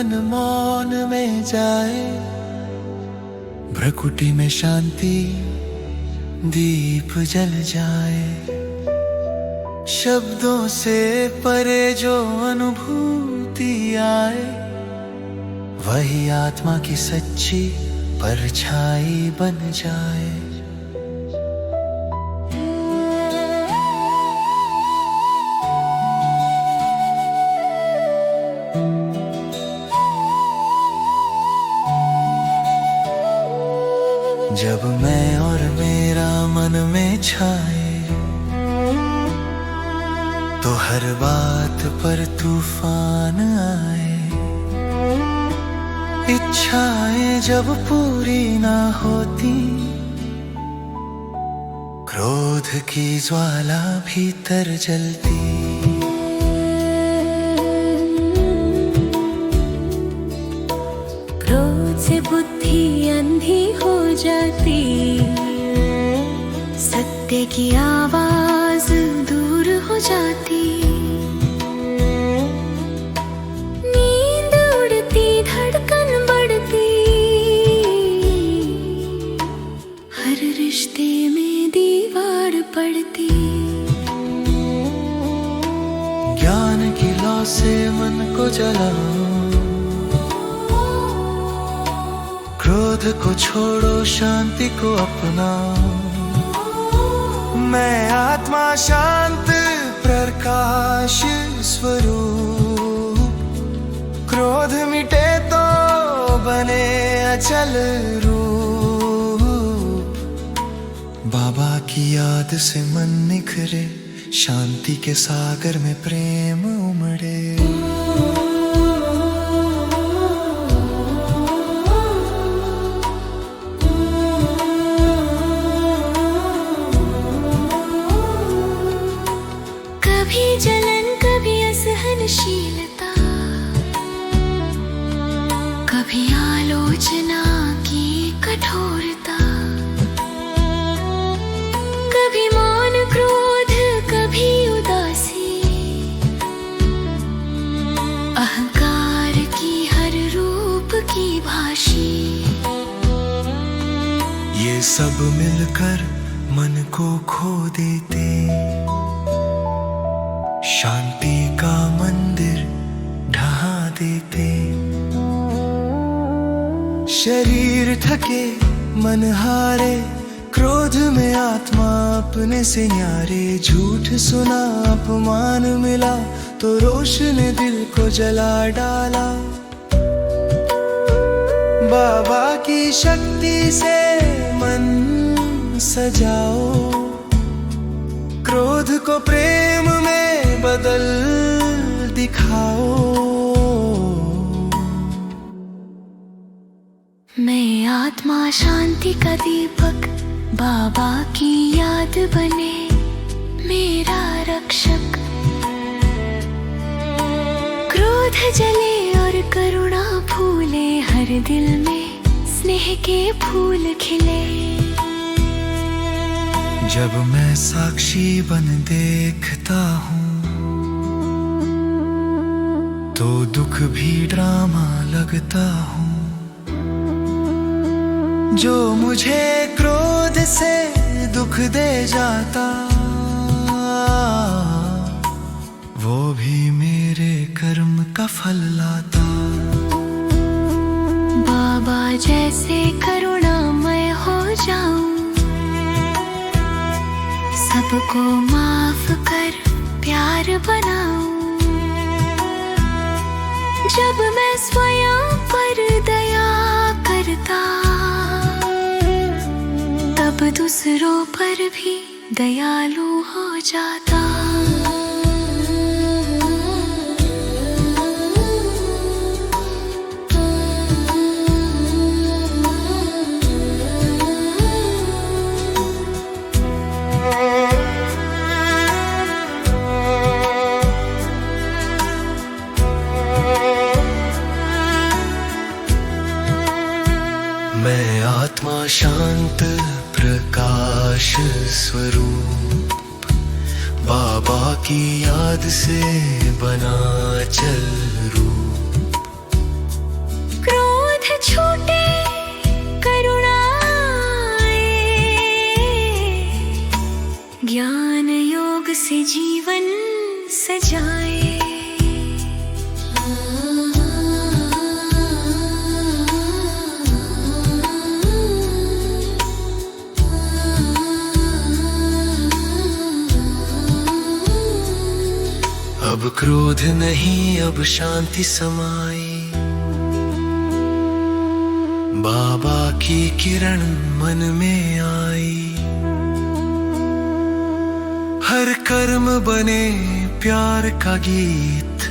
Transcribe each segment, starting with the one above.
मन मौन में जाए, भ्रकुटी में शांति दीप जल जाए। शब्दों से परे जो अनुभूति आए, वही आत्मा की सच्ची परछाई बन जाए। जब मैं और मेरा मन में छाए, तो हर बात पर तूफान आए। इच्छाएं जब पूरी ना होती, क्रोध की ज्वाला भीतर जलती। क्रोध से बुद्धि अंधी हो जाती, सत्य की आवाज दूर हो जाती। नींद उड़ती, धड़कन बढ़ती, हर रिश्ते में दीवार पड़ती। ज्ञान की लौ से मन को जलाओ, क्रोध को छोड़ो, शांति को अपनाओ। मैं आत्मा शांत प्रकाश स्वरूप, क्रोध मिटे तो बने अचल रूप। बाबा की याद से मन निखरे, शांति के सागर में प्रेम उमड़े। कभी जलन, कभी असहनशीलता, कभी आलोचना की कठोरता, कभी मौन क्रोध, कभी उदासी, अहंकार की हर रूप की भाषी। ये सब मिलकर मन को खो देते, शांति का मंदिर ढहा देते। शरीर थके, मन हारे, क्रोध में आत्मा अपने से न्यारे। झूठ सुना, अपमान मिला, तो रोष ने दिल को जला डाला। बाबा की शक्ति से मन सजाओ, क्रोध को प्रेम में बदल दिखाओ। मैं आत्मा शांति का दीपक, बाबा की याद बने मेरा रक्षक। क्रोध जले और करुणा फूले, हर दिल में स्नेह के फूल खिले। जब मैं साक्षी बन देखता हूँ, तो दुख भी ड्रामा लगता हूँ। जो मुझे क्रोध से दुख दे जाता, वो भी मेरे कर्म का फल लाता। बाबा जैसे करुणामय हो जाऊं, सबको माफ कर प्यार बनाऊं। जब मैं स्वयं पर दया करता, तब दूसरों पर भी दयालु हो जाता। मैं आत्मा शांत प्रकाश स्वरूप, बाबा की याद से बना चल रूप। क्रोध नहीं अब शांति समाई। बाबा की किरण मन में आई। हर कर्म बने प्यार का गीत।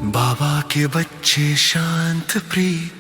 बाबा के बच्चे शांत प्रीत।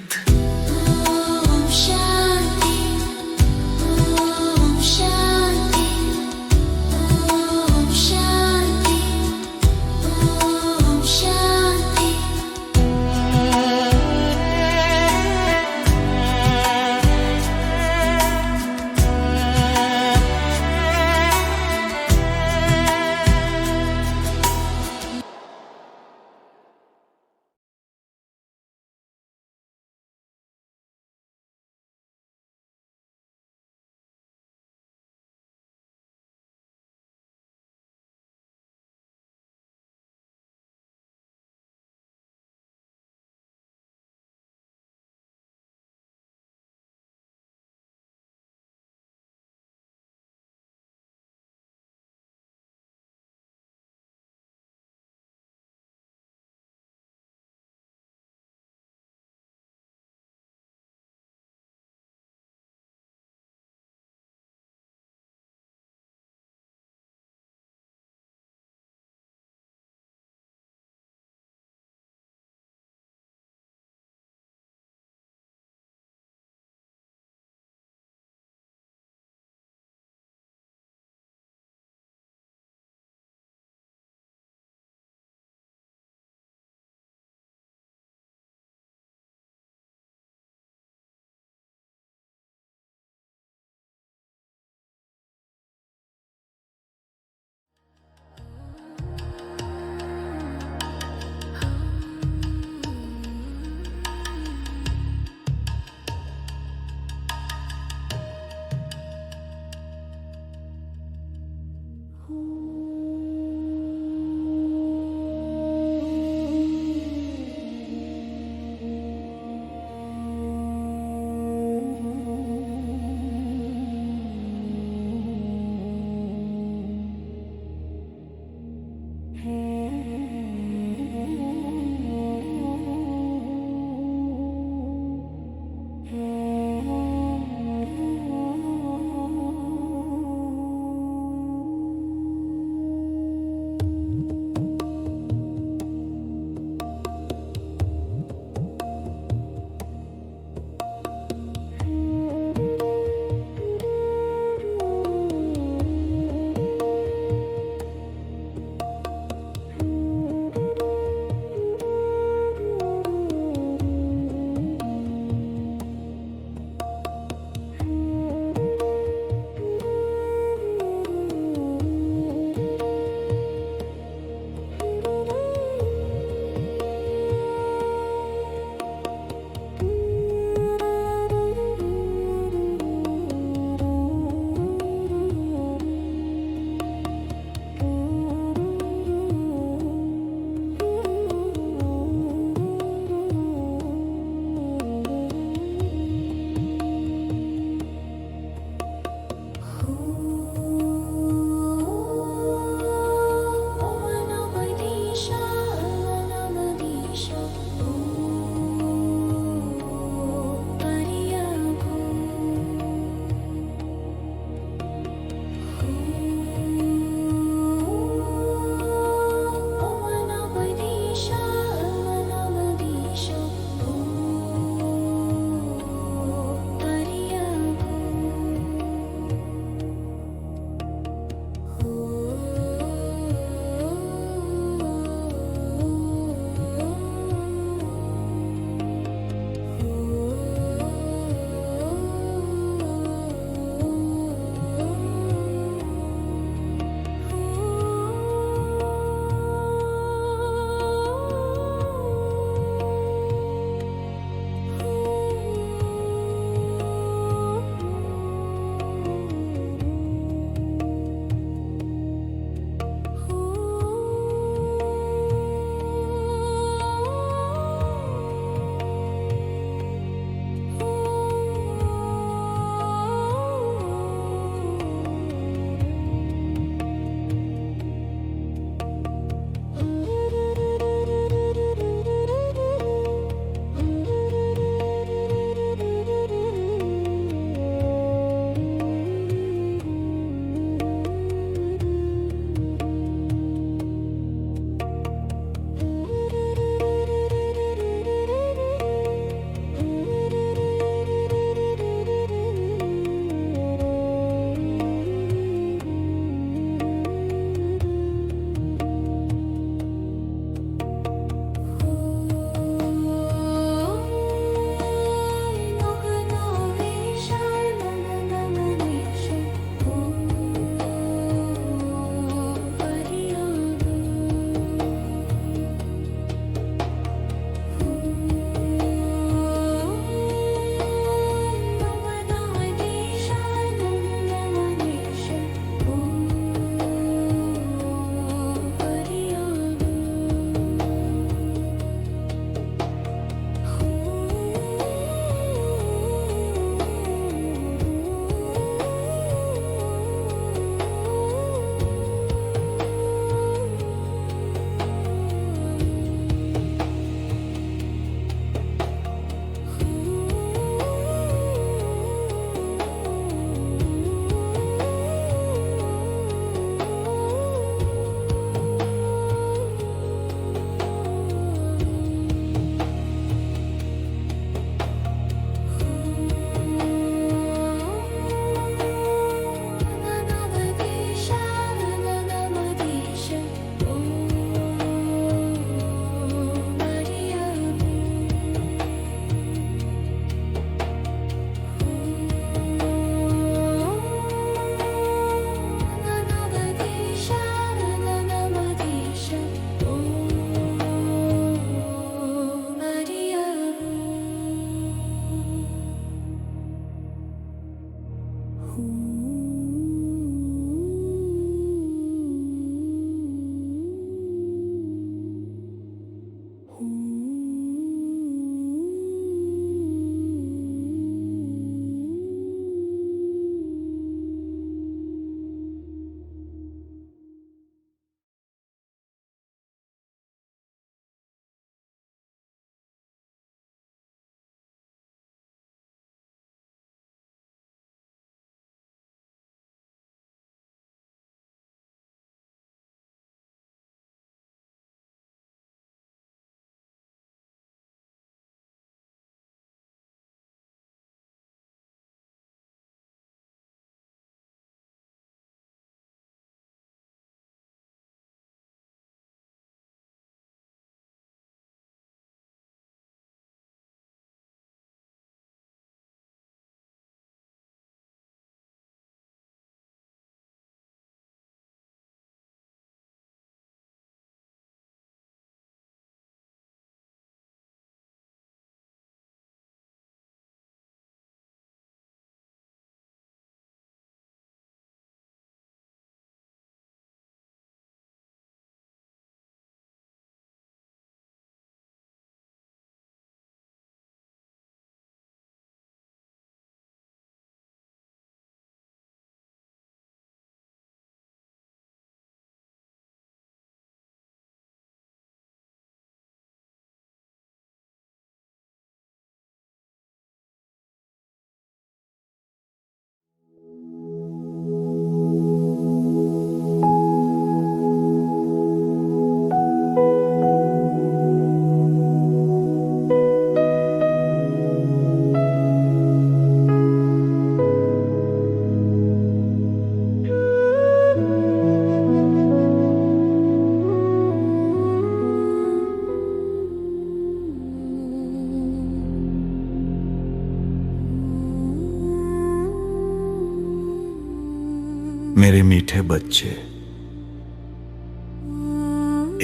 मेरे मीठे बच्चे,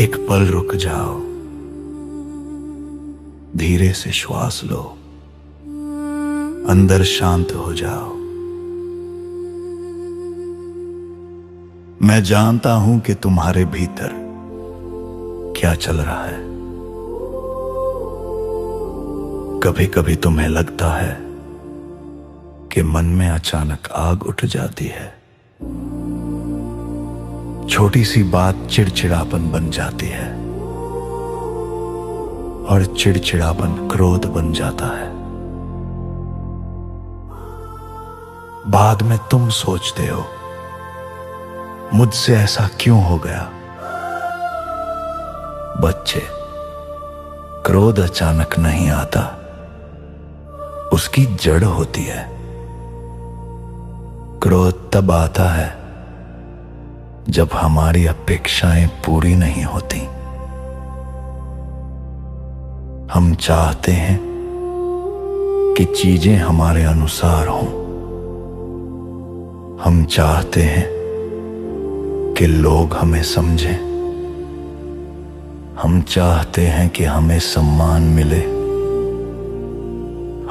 एक पल रुक जाओ, धीरे से श्वास लो, अंदर शांत हो जाओ। मैं जानता हूं कि तुम्हारे भीतर क्या चल रहा है। कभी कभी तुम्हें लगता है कि मन में अचानक आग उठ जाती है, छोटी सी बात चिड़चिड़ापन बन जाती है और चिड़चिड़ापन क्रोध बन जाता है। बाद में तुम सोचते हो, मुझसे ऐसा क्यों हो गया। बच्चे, क्रोध अचानक नहीं आता, उसकी जड़ होती है। क्रोध तब आता है जब हमारी अपेक्षाएं पूरी नहीं होती। हम चाहते हैं कि चीजें हमारे अनुसार हों। हम चाहते हैं कि लोग हमें समझें। हम चाहते हैं कि हमें सम्मान मिले।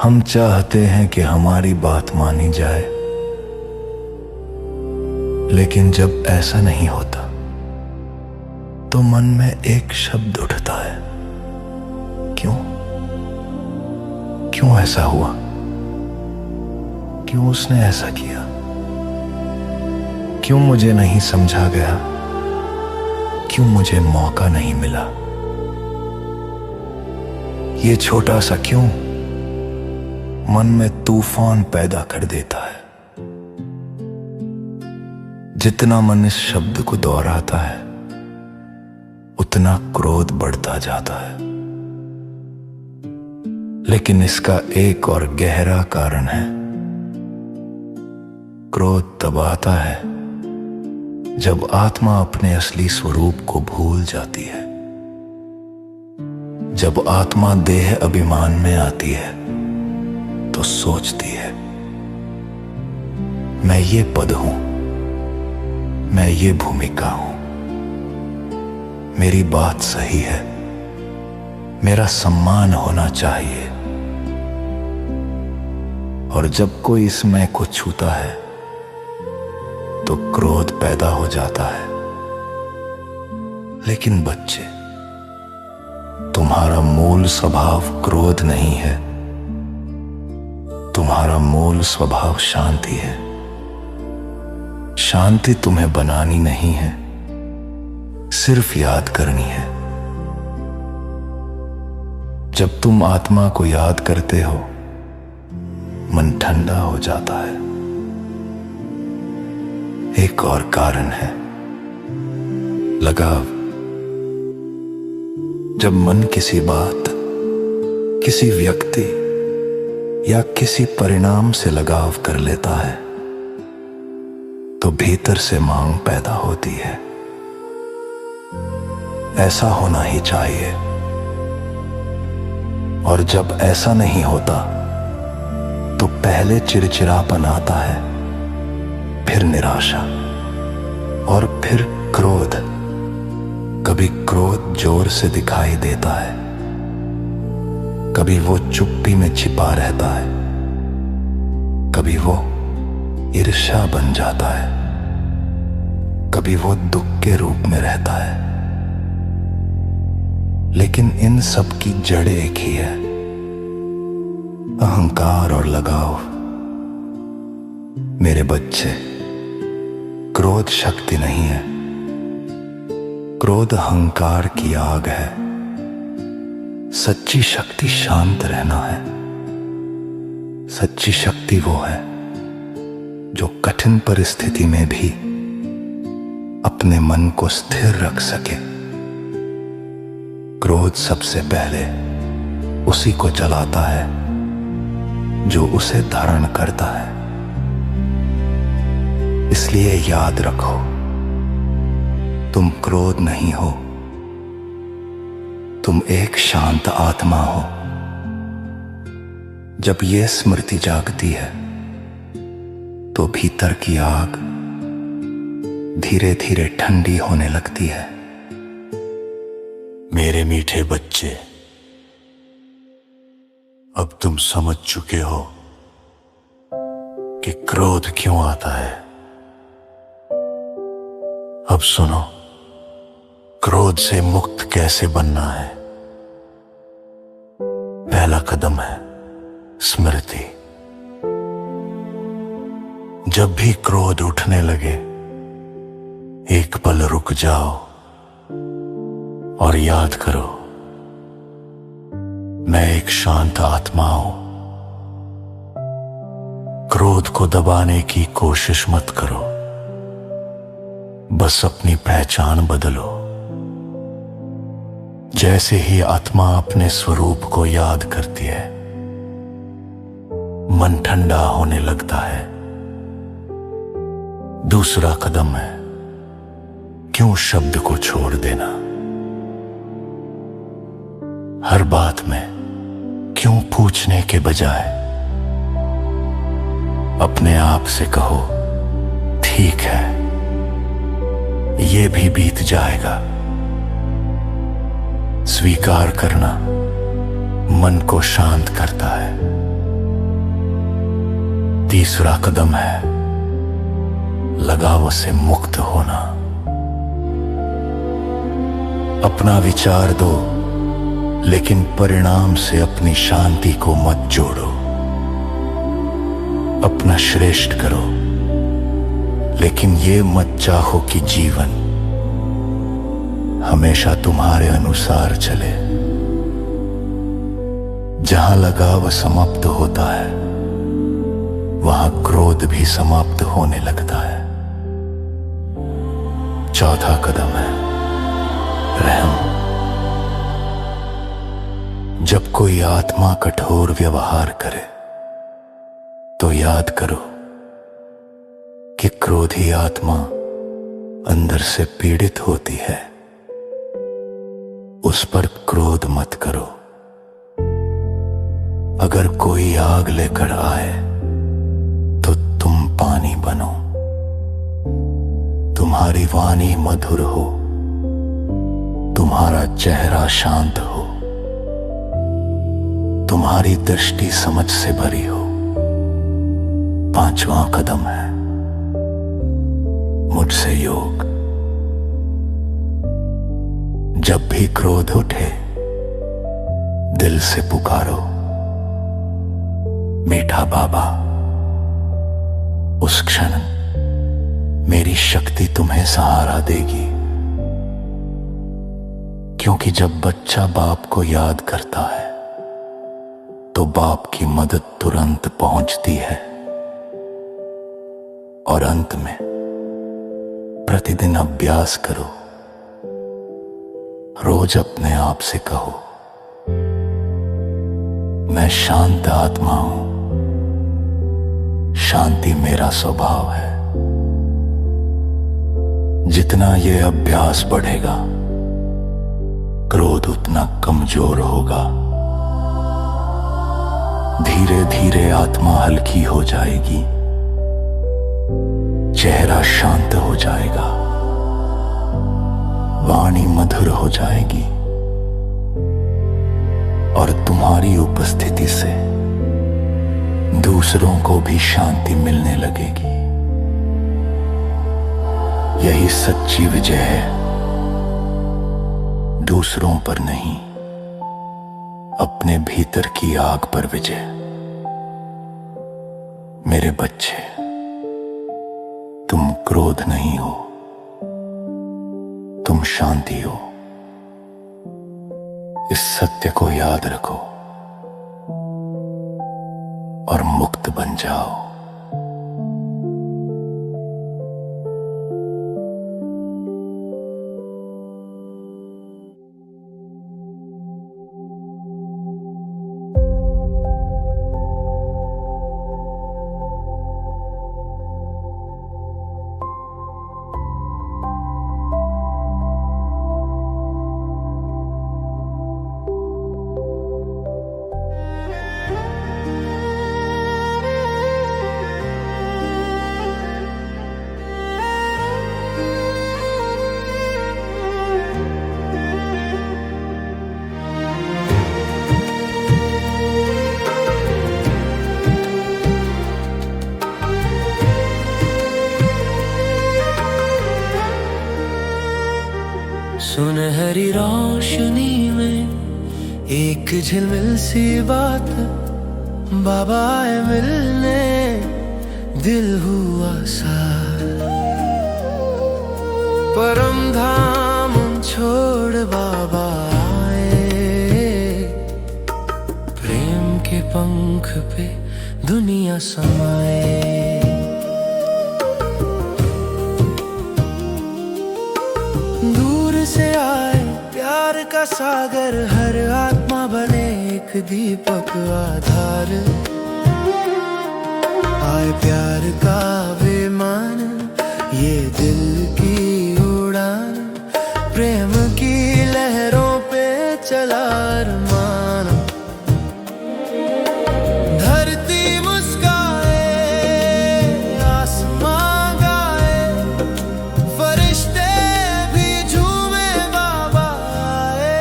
हम चाहते हैं कि हमारी बात मानी जाए। लेकिन जब ऐसा नहीं होता तो मन में एक शब्द उठता है, क्यों? क्यों ऐसा हुआ? क्यों उसने ऐसा किया? क्यों मुझे नहीं समझा गया? क्यों मुझे मौका नहीं मिला? ये छोटा सा क्यों मन में तूफान पैदा कर देता है। जितना मन इस शब्द को दोहराता है, उतना क्रोध बढ़ता जाता है। लेकिन इसका एक और गहरा कारण है। क्रोध तब आता है जब आत्मा अपने असली स्वरूप को भूल जाती है। जब आत्मा देह अभिमान में आती है तो सोचती है, मैं ये पद हूं, मैं ये भूमिका हूं, मेरी बात सही है, मेरा सम्मान होना चाहिए। और जब कोई इस मैं को छूता है तो क्रोध पैदा हो जाता है। लेकिन बच्चे, तुम्हारा मूल स्वभाव क्रोध नहीं है। तुम्हारा मूल स्वभाव शांति है। शांति तुम्हें बनानी नहीं है, सिर्फ याद करनी है। जब तुम आत्मा को याद करते हो, मन ठंडा हो जाता है। एक और कारण है, लगाव। जब मन किसी बात, किसी व्यक्ति या किसी परिणाम से लगाव कर लेता है तो भीतर से मांग पैदा होती है, ऐसा होना ही चाहिए। और जब ऐसा नहीं होता तो पहले चिड़चिड़ापन आता है, फिर निराशा और फिर क्रोध। कभी क्रोध जोर से दिखाई देता है, कभी वो चुप्पी में छिपा रहता है, कभी वो ईर्ष्या बन जाता है, कभी वो दुख के रूप में रहता है। लेकिन इन सब की जड़ एक ही है, अहंकार और लगाव। मेरे बच्चे, क्रोध शक्ति नहीं है, क्रोध अहंकार की आग है। सच्ची शक्ति शांत रहना है। सच्ची शक्ति वो है जो कठिन परिस्थिति में भी अपने मन को स्थिर रख सके। क्रोध सबसे पहले उसी को जलाता है जो उसे धारण करता है। इसलिए याद रखो, तुम क्रोध नहीं हो, तुम एक शांत आत्मा हो। जब ये स्मृति जागती है तो भीतर की आग धीरे धीरे ठंडी होने लगती है। मेरे मीठे बच्चे, अब तुम समझ चुके हो कि क्रोध क्यों आता है। अब सुनो, क्रोध से मुक्त कैसे बनना है। पहला कदम है स्मृति। जब भी क्रोध उठने लगे, एक पल रुक जाओ और याद करो, मैं एक शांत आत्मा हूं। क्रोध को दबाने की कोशिश मत करो, बस अपनी पहचान बदलो। जैसे ही आत्मा अपने स्वरूप को याद करती है, मन ठंडा होने लगता है। दूसरा कदम है क्यों शब्द को छोड़ देना। हर बात में क्यों पूछने के बजाय अपने आप से कहो, ठीक है, ये भी बीत जाएगा। स्वीकार करना मन को शांत करता है। तीसरा कदम है लगाव से मुक्त होना। अपना विचार दो, लेकिन परिणाम से अपनी शांति को मत जोड़ो। अपना श्रेष्ठ करो, लेकिन ये मत चाहो कि जीवन हमेशा तुम्हारे अनुसार चले। जहां लगाव समाप्त होता है, वहां क्रोध भी समाप्त होने लगता है। चौथा कदम है रहम। जब कोई आत्मा कठोर व्यवहार करे, तो याद करो कि क्रोधी आत्मा अंदर से पीड़ित होती है। उस पर क्रोध मत करो। अगर कोई आग लेकर आए, तो तुम पानी बनो। तुम्हारी वाणी मधुर हो, तुम्हारा चेहरा शांत हो, तुम्हारी दृष्टि समझ से भरी हो। पांचवा कदम है मुझसे योग। जब भी क्रोध उठे, दिल से पुकारो, मीठा बाबा। उस क्षण मेरी शक्ति तुम्हें सहारा देगी। क्योंकि जब बच्चा बाप को याद करता है, तो बाप की मदद तुरंत पहुंचती है। और अंत में प्रतिदिन अभ्यास करो। रोज अपने आप से कहो, मैं शांत आत्मा हूं। शांति मेरा स्वभाव है। जितना ये अभ्यास बढ़ेगा, क्रोध उतना कमजोर होगा। धीरे धीरे आत्मा हल्की हो जाएगी, चेहरा शांत हो जाएगा, वाणी मधुर हो जाएगी, और तुम्हारी उपस्थिति से दूसरों को भी शांति मिलने लगेगी। यही सच्ची विजय है, दूसरों पर नहीं, अपने भीतर की आग पर विजय। मेरे बच्चे, तुम क्रोध नहीं हो, तुम शांति हो। इस सत्य को याद रखो और मुक्त बन जाओ। भरी रोशनी में एक झिलमिल सी बात, बाबा आए मिलने दिल हुआ सा। परम धाम छोड़ बाबा आए, प्रेम के पंख पे दुनिया समाए। दूर से आए प्यार का सागर, हर आत्मा बने एक दीपक आधार। आए प्यार का विमान, ये दिल की उड़ान, प्रेम की लहरों पे चला अरमान। धरती मुस्काए, आसमां गाए, फरिश्ते भी झूमे बाबा आए।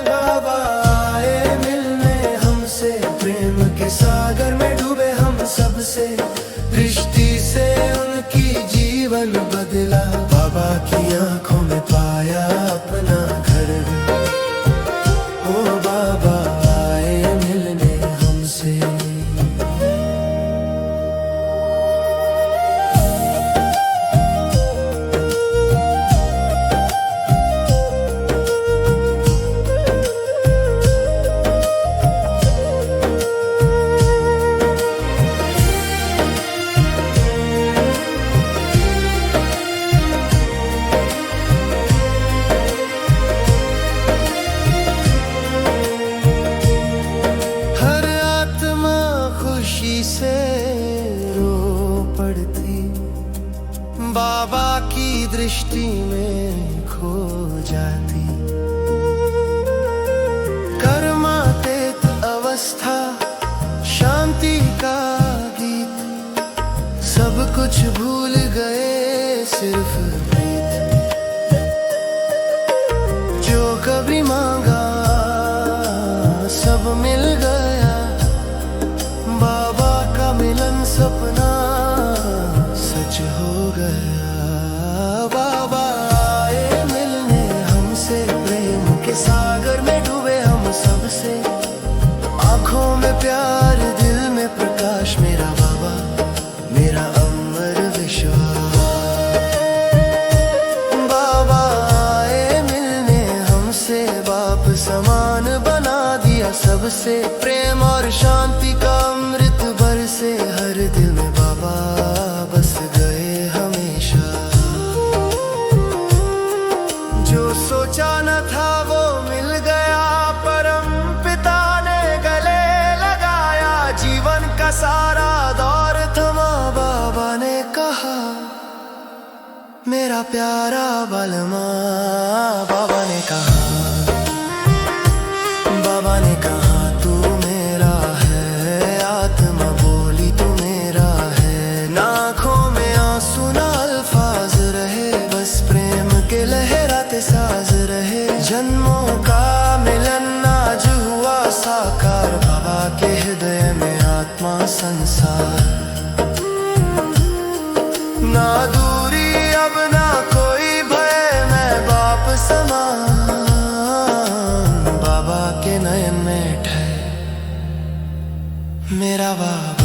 बाबा आए मिलने हमसे, प्रेम के सागर में डूबे हम सबसे। दृष्टि से उनकी जीवन बदला, बाबा की आंखों में पाया अपना घर। ओ बाबा आए मिलने हमसे। से रो पड़ती, बाबा की दृष्टि में खो जाती। कर्मातीत अवस्था, शांति का गीत, सब कुछ भूल गए सिर्फ प्रीत। जो कभी मांगा सब मिल गया, बाबा का मिलन सपना सच हो गया। बाबा आए मिलने हमसे, प्रेम के सागर में डूबे हम सबसे। आंखों में प्यार, दिल में प्रकाश, मेरा बाबा मेरा अमर विश्वास। बाबा आए मिलने हमसे, बाप समान बना दिया सबसे। प्रेम और शांति का अमृत बरसे हर दिल में, बाबा बस गए हमेशा। जो सोचा न था वो मिल गया, परम पिता ने गले लगाया। जीवन का सारा दौर थमा, बाबा ने कहा मेरा प्यारा बलमा। बाबा ने कहा, बाबा ने कहा तू मेरा है, आत्मा बोली तू मेरा है। ना आँखों में आंसू ना अल्फाज रहे, बस प्रेम के लहराते साज रहे। जन्मों का मिलन आज हुआ साकार, बाबा के हृदय में आत्मा संसार। ना दूरी अब ना कोई भय, मैं बाप समान, बाबा के नयन में ठहर मेरा बाप।